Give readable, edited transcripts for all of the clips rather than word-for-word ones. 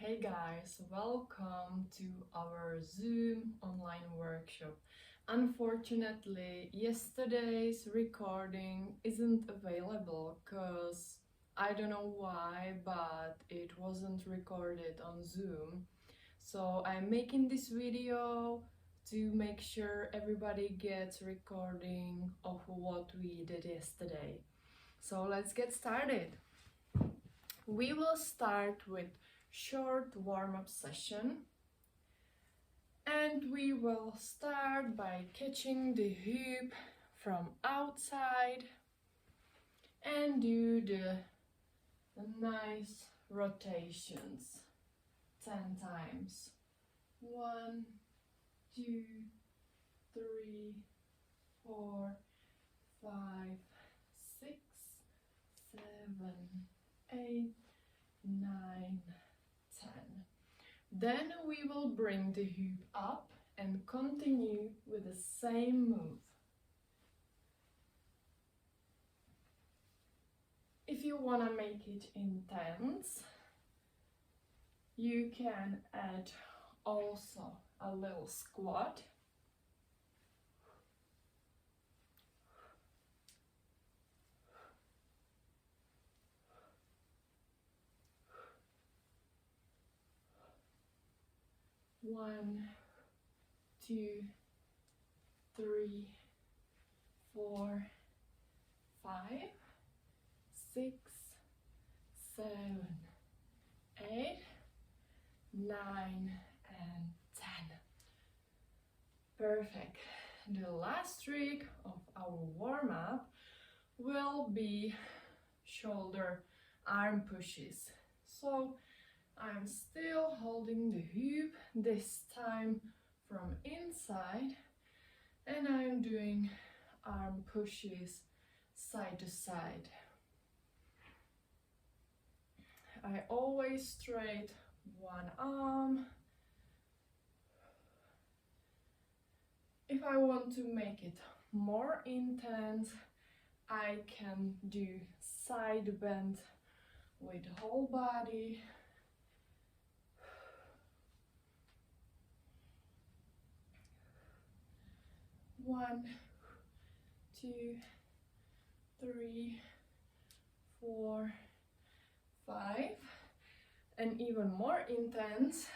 Hey guys, welcome to our Zoom online workshop. Unfortunately, yesterday's recording isn't available because I don't know why, but it wasn't recorded on Zoom. So I'm making this video to make sure everybody gets recording of what we did yesterday. So let's get started. We will start with short warm-up session, and we will start by catching the hoop from outside and do the nice rotations 10 times. 1, 2, 3, 4, 5, 6, 7, 8, 9, 10. Then we will bring the hoop up and continue with the same move. If you want to make it intense, you can add also a little squat. One, 2, 3, 4, 5, 6, 7, 8, 9, and 10. Perfect. The last trick of our warm-up will be shoulder arm pushes. So I'm still holding the hoop, this time from inside, and I'm doing arm pushes side to side. I always straight one arm. If I want to make it more intense, I can do side bend with whole body. One, 2, 3, 4, 5, and even more intense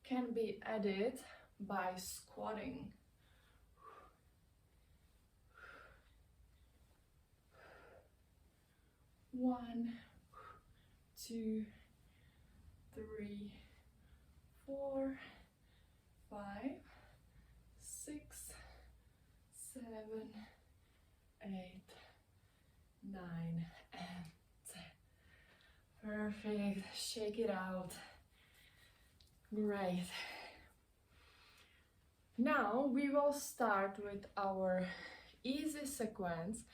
can be added by squatting. One, 2, 3, 4, 5, 6, 7, 8, 9, and 10. Perfect. Shake it out. Great. Now we will start with our easy sequence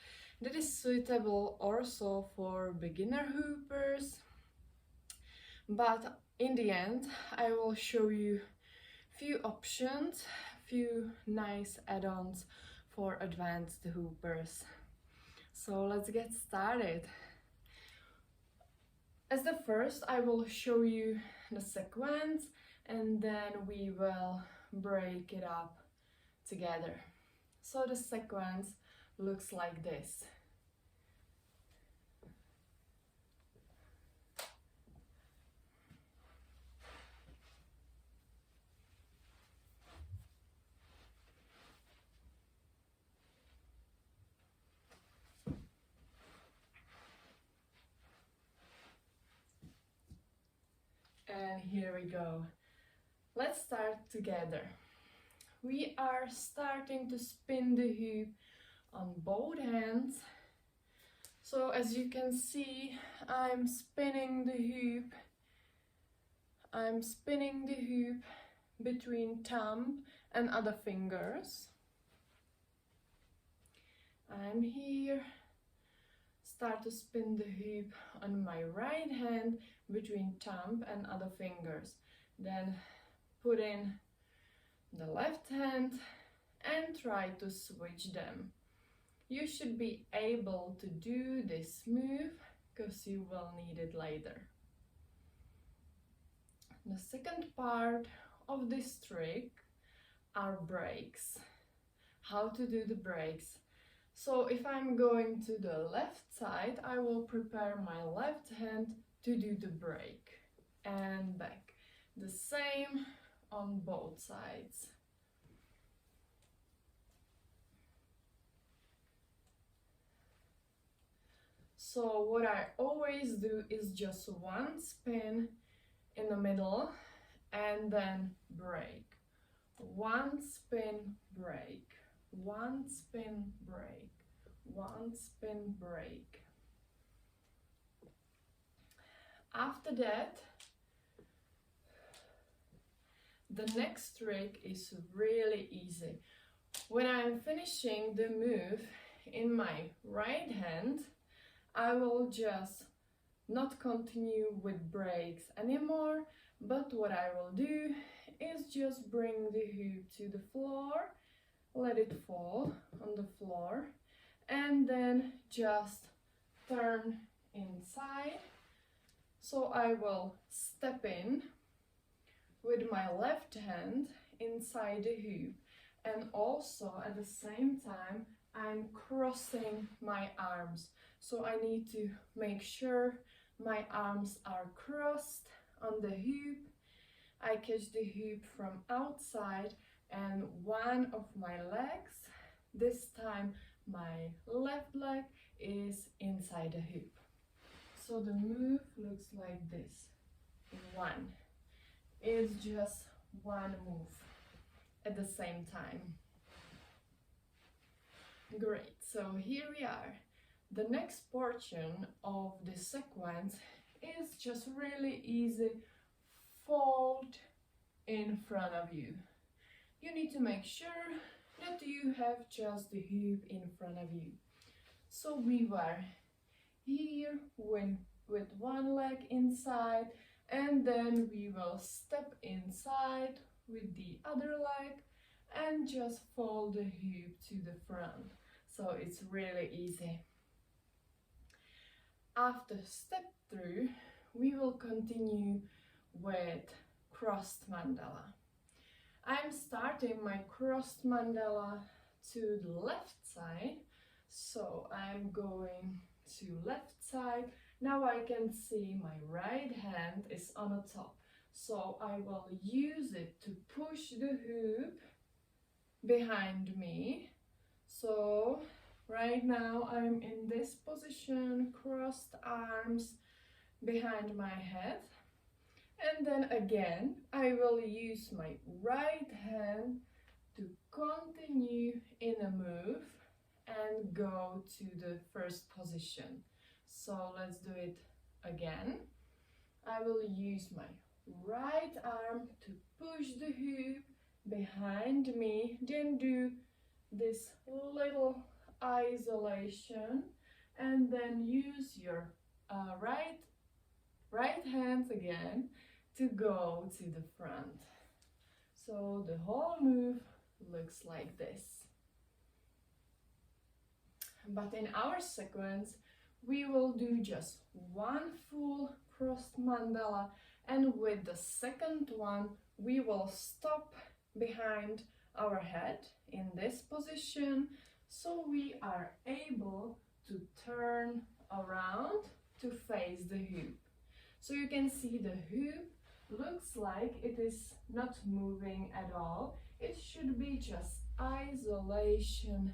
that is suitable also for beginner hoopers. But in the end, I will show you few options, few nice add-ons for advanced hoopers. So let's get started. As the first, I will show you the sequence and then we will break it up together. So the sequence looks like this. And here we go. Let's start together. We are starting to spin the hoop on both hands. So as you can see, I'm spinning the hoop. I'm spinning the hoop between thumb and other fingers. I'm here. Start to spin the hoop on my right hand between thumb and other fingers. Then put in the left hand and try to switch them. You should be able to do this move because you will need it later. the second part of this trick are breaks. How to do the breaks. So if I'm going to the left side, I will prepare my left hand to do the break and back. The same on both sides. So what I always do is just one spin in the middle and then break. One spin, break. One spin, break. One spin, break. After that, the next trick is really easy. When I'm finishing the move in my right hand, I will just not continue with breaks anymore, but what I will do is just bring the hoop to the floor, let it fall on the floor, and then just turn inside. So I will step in with my left hand inside the hoop, and also at the same time I'm crossing my arms. So I need to make sure my arms are crossed on the hoop. I catch the hoop from outside and one of my legs, this time my left leg, is inside the hoop. So the move looks like this. One. It's just one move at the same time. Great, so here we are. The next portion of the sequence is just really easy. Fold in front of you. You need to make sure that you have just the hoop in front of you. So we were here with one leg inside, and then we will step inside with the other leg and just fold the hoop to the front. So it's really easy. After step through, we will continue with crossed mandala. I'm starting my crossed mandala to the left side, so I'm going to left side. Now I can see my right hand is on the top, so I will use it to push the hoop behind me. So right now I'm in this position, crossed arms behind my head. And then again, I will use my right hand to continue in a move and go to the first position. So let's do it again. I will use my right arm to push the hoop behind me, then do this little isolation, and then use your right hand again to go to the front. So the whole move looks like this. But in our sequence, we will do just one full crossed mandala, and with the second one, we will stop behind our head in this position, so we are able to turn around to face the hoop. So you can see the hoop looks like it is not moving at all. It should be just isolation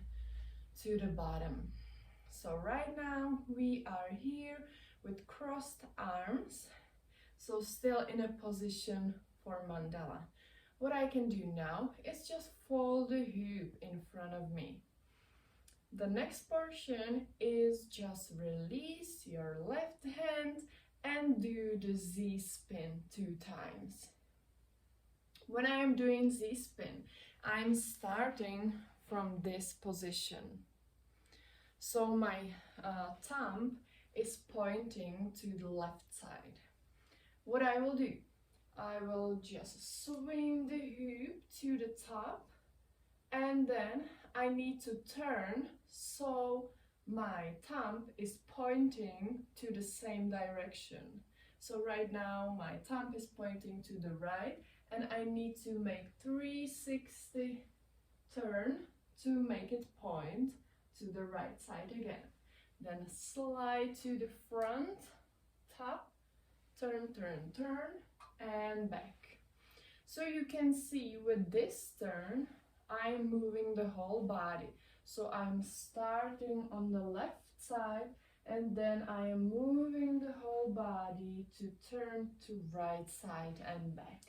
to the bottom. So right now we are here with crossed arms, so still in a position for mandala. What I can do now is just fold the hoop in front of me. The next portion is just release your left hand and do the Z spin 2 times. When I am doing Z spin, I'm starting from this position. So my thumb is pointing to the left side. What I will do, I will just swing the hoop to the top, and then I need to turn so my thumb is pointing to the same direction. So right now my thumb is pointing to the right and I need to make 360 turn to make it point to the right side again. Then slide to the front, tap, turn, turn, turn, and back. So you can see with this turn, I'm moving the whole body. So I'm starting on the left side and then I am moving the whole body to turn to right side and back.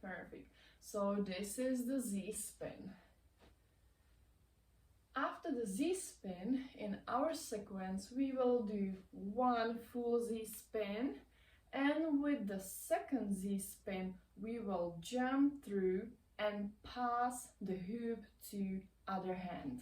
Perfect. So this is the Z-spin. After the Z-spin, in our sequence, we will do one full Z-spin, and with the second Z-spin, we will jump through and pass the hoop to other hand.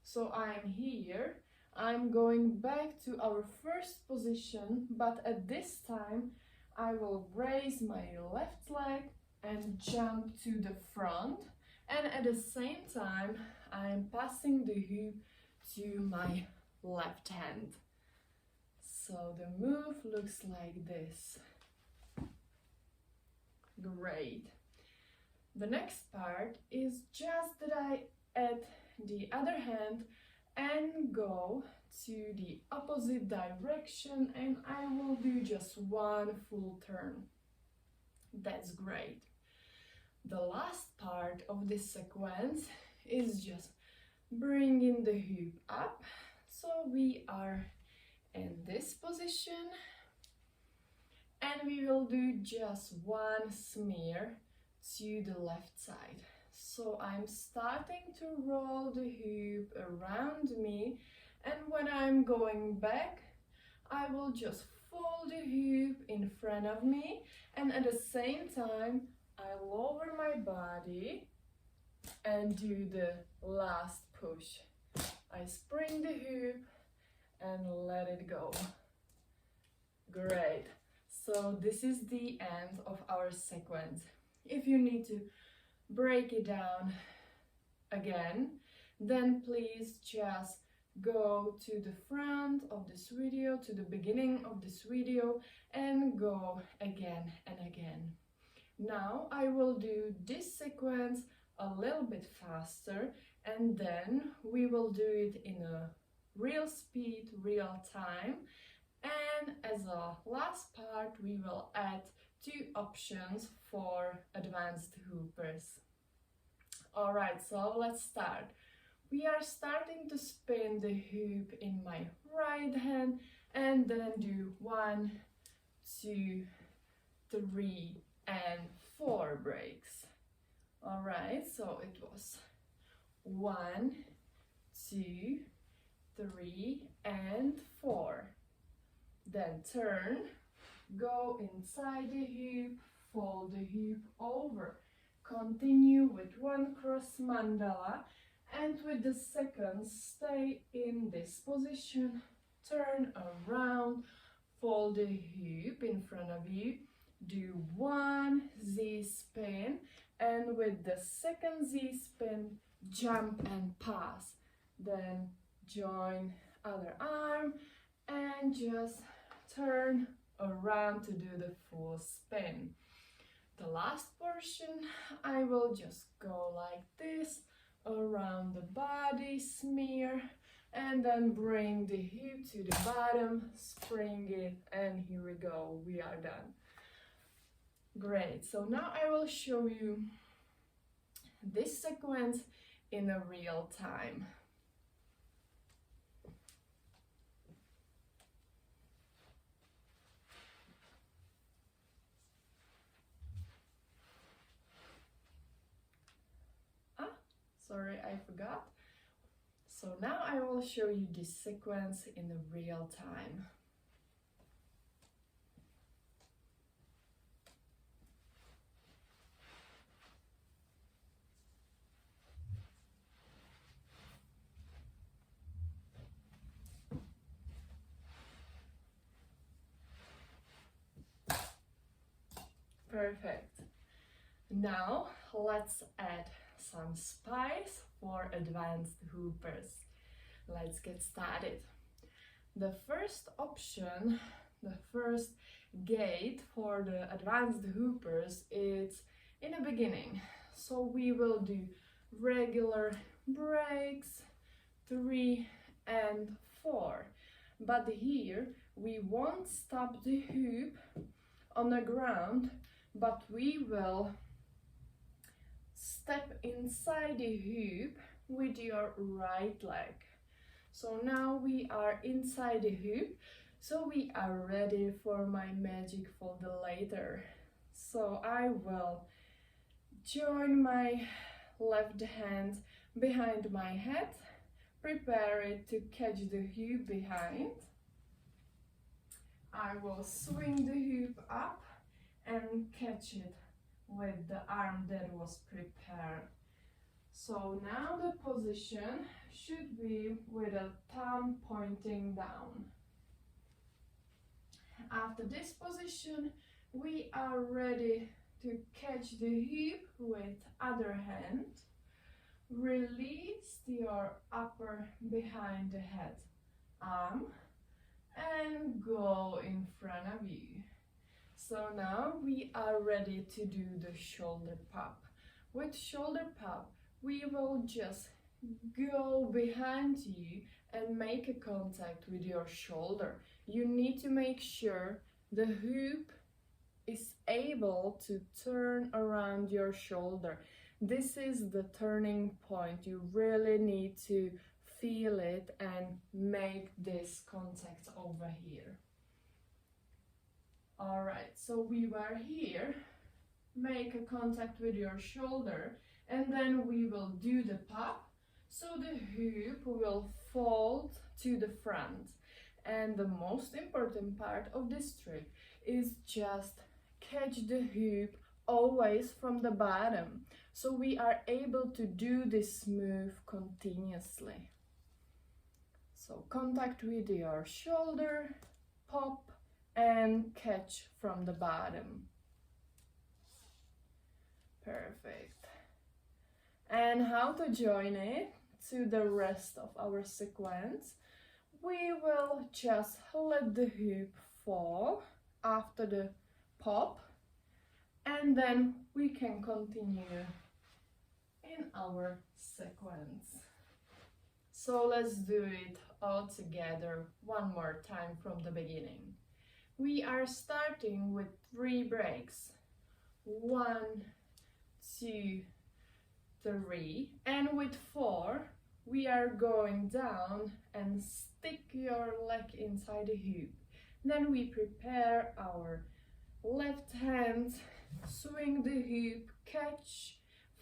So I'm here, I'm going back to our first position, but at this time, I will raise my left leg and jump to the front, and at the same time I'm passing the hoop to my left hand. So the move looks like this. Great. The next part is just that I add the other hand and go to the opposite direction, and I will do just one full turn. That's great. The last part of this sequence is just bringing the hoop up. So we are in this position and we will do just one smear to the left side. So I'm starting to roll the hoop around me, and when I'm going back, I will just fold the hoop in front of me, and at the same time I lower my body and do the last push. I spring the hoop and let it go. Great. So this is the end of our sequence. If you need to break it down again, then please just go to the front of this video, to the beginning of this video, and go again and again. Now I will do this sequence a little bit faster, and then we will do it in a real speed, real time. And as a last part, we will add 2 options for advanced hoopers. Alright, so let's start. We are starting to spin the hoop in my right hand and then do 1, 2, 3, and 4 breaks. Alright, so it was 1, 2, 3, and 4. Then turn, go inside the hoop, fold the hoop over. Continue with 1 cross mandala, and with the second, stay in this position. Turn around, fold the hoop in front of you, do 1 Z-spin, and with the second Z-spin, jump and pass. Then join other arm and just turn around to do the full spin. The last portion, I will just go like this, around the body, smear, and then bring the hoop to the bottom, spring it, and here we go, we are done. Great, so now I will show you this sequence in a real time. Sorry, I forgot. So now I will show you this sequence in the real time. Perfect. Now let's add some spice for advanced hoopers. Let's get started. The first option, the first gate for the advanced hoopers is in the beginning. So we will do regular breaks, 3 and 4. But here we won't stop the hoop on the ground, but we will step inside the hoop with your right leg. So now we are inside the hoop, so we are ready for my magic folderator. So I will join my left hand behind my head, prepare it to catch the hoop behind. I will swing the hoop up and catch it with the arm that was prepared. So now the position should be with a thumb pointing down. After this position, we are ready to catch the hoop with other hand. Release your upper behind the head arm and go in front of you. So now we are ready to do the shoulder pop. With shoulder pop, we will just go behind you and make a contact with your shoulder. You need to make sure the hoop is able to turn around your shoulder. This is the turning point. You really need to feel it and make this contact over here. All right, so we were here. Make a contact with your shoulder, and then we will do the pop. So the hoop will fold to the front. And the most important part of this trick is just catch the hoop always from the bottom. So we are able to do this move continuously. So contact with your shoulder, pop, and catch from the bottom. Perfect. And how to join it to the rest of our sequence? We will just let the hoop fall after the pop, and then we can continue in our sequence. So let's do it all together one more time from the beginning. We are starting with 3 breaks. 1, 2, 3, and with 4 we are going down and stick your leg inside the hoop. Then we prepare our left hand, swing the hoop, catch,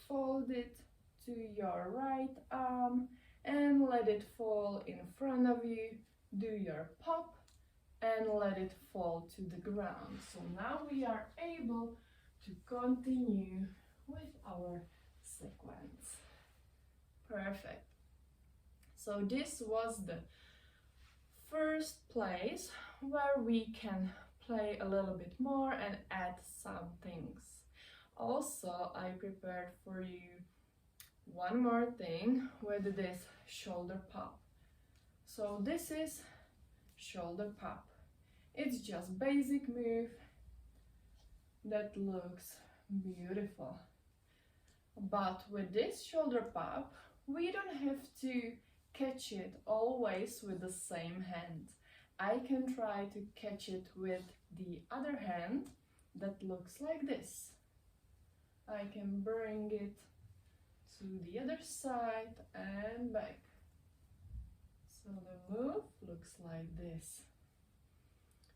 fold it to your right arm and let it fall in front of you. Do your pop and let it fall to the ground. So now we are able to continue with our sequence. Perfect. So this was the first place where we can play a little bit more and add some things. Also, I prepared for you one more thing with this shoulder pop. So this is shoulder pop. It's just basic move that looks beautiful. But with this shoulder pop, we don't have to catch it always with the same hand. I can try to catch it with the other hand that looks like this. I can bring it to the other side and back. So the move looks like this.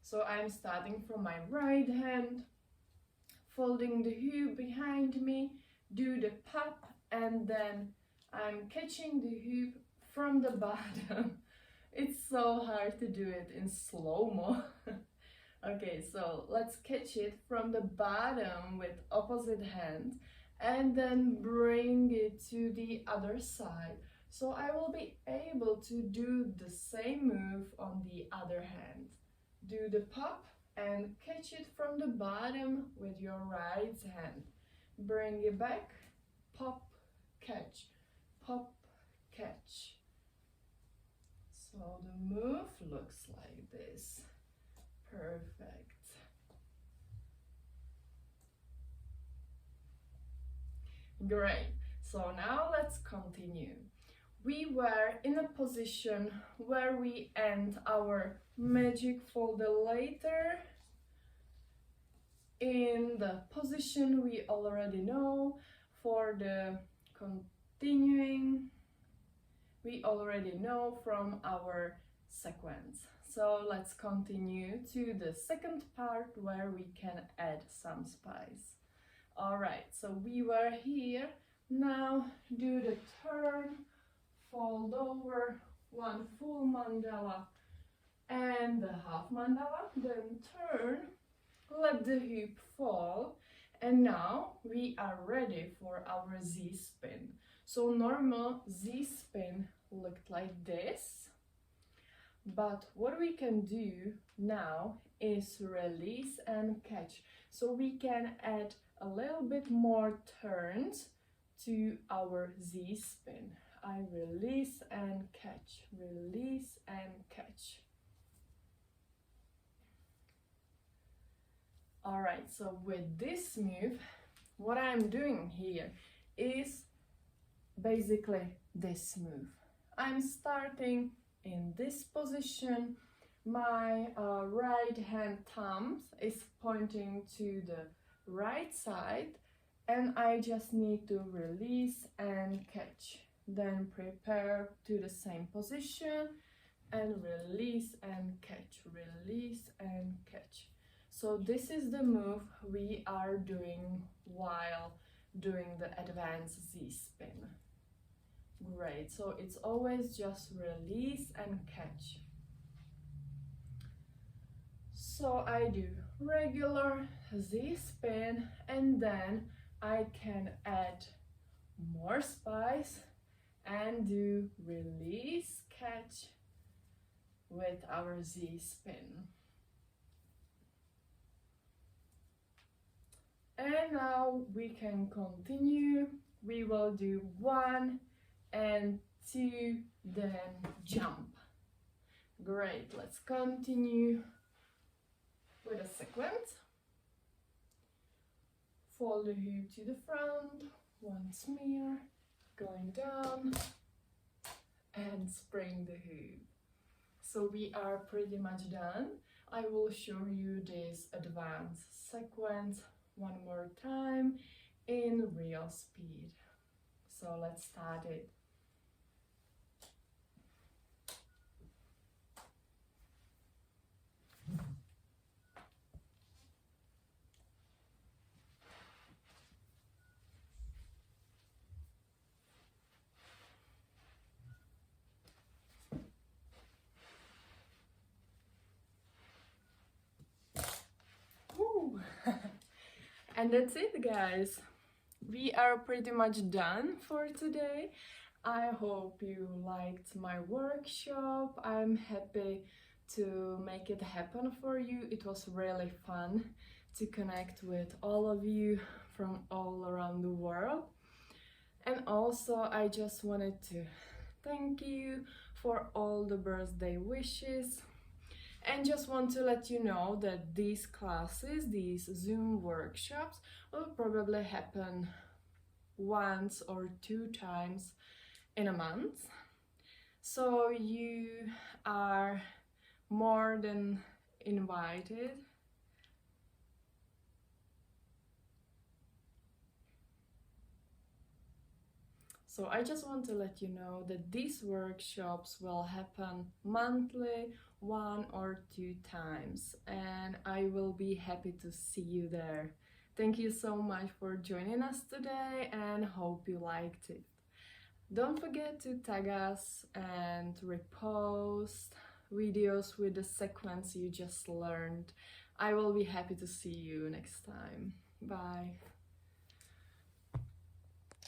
So I'm starting from my right hand, folding the hoop behind me, do the pop, and then I'm catching the hoop from the bottom. It's so hard to do it in slow-mo. Okay, so let's catch it from the bottom with opposite hand and then bring it to the other side. So I will be able to do the same move on the other hand. Do the pop and catch it from the bottom with your right hand. Bring it back, pop, catch, pop, catch. So So the move looks like this. Perfect. Great. So now let's continue. We were in a position where we end our magic folderator in the position we already know. For the continuing, we already know from our sequence. So let's continue to the second part where we can add some spice. Alright, so we were here. Now do the turn, fold over, one full mandala and the half mandala, then turn, let the hoop fall, and now we are ready for our Z-spin. So normal Z-spin looked like this, but what we can do now is release and catch. So we can add a little bit more turns to our Z-spin. I release and catch, release and catch. Alright, so with this move, what I'm doing here is basically this move. I'm starting in this position. My right hand thumb is pointing to the right side, and I just need to release and catch. Then prepare to the same position and release and catch, release and catch. So this is the move we are doing while doing the advanced Z-spin. Great, so it's always just release and catch. So I do regular Z-spin, and then I can add more spice and do release, catch with our Z-spin. And now we can continue. We will do 1 and 2, then jump. Great, let's continue with a sequence. Fold the hoop to the front, one smear, going down, and spring the hoop. So we are pretty much done. I will show you this advanced sequence one more time in real speed. So let's start it. And that's it, guys. We are pretty much done for today. I hope you liked my workshop. I'm happy to make it happen for you. It was really fun to connect with all of you from all around the world. And also I just wanted to thank you for all the birthday wishes. And just want to let you know that these classes, these Zoom workshops, will probably happen once or 2 times in a month. So you are more than invited. So I just want to let you know that these workshops will happen monthly, 1 or 2 times, and I will be happy to see you there. Thank you so much for joining us today, and hope you liked it. Don't forget to tag us and repost videos with the sequence you just learned. I will be happy to see you next time. Bye.